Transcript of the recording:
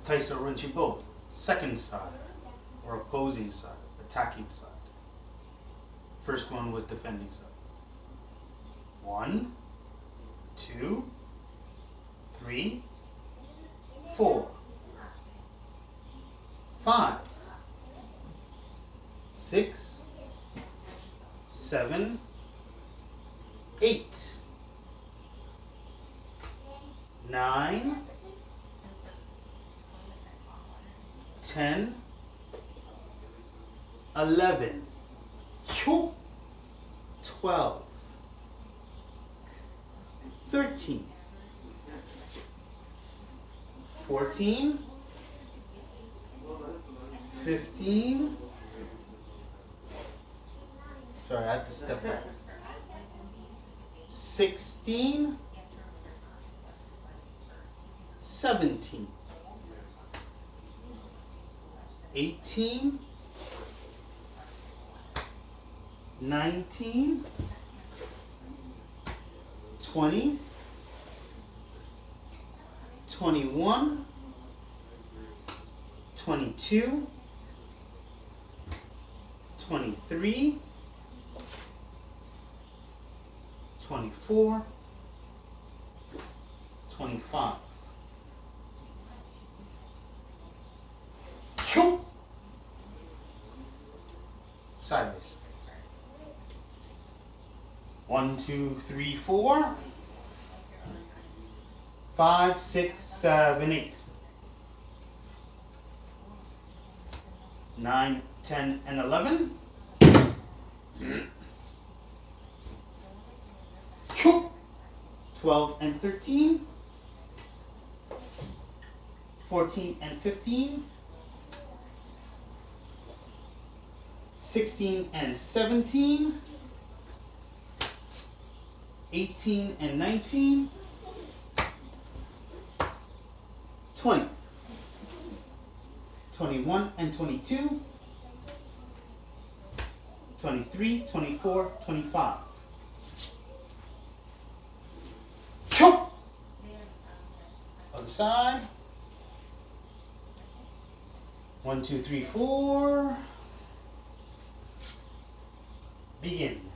Taisa Runchi both. Second side, or opposing side, attacking side. First one was defending side. 1, 2, 3, 4, 5, 6, 7, 8, 9, 10, 11, 12, 13, 14, 15. Sorry, I had to step back. 16, 17, 18, 19, 20, 21, 22, 23, 24, 25. Choo! Sideways. 1, 2, 3, 4, 5, 6, 7, 8, 9, 10, and 11. 12 and 13, 14 and 15, 16 and 17, 18 and 19, 20, 21 and 22, 23, 24, 25. Choke! Other side. 1, 2, 3, 4. Begin.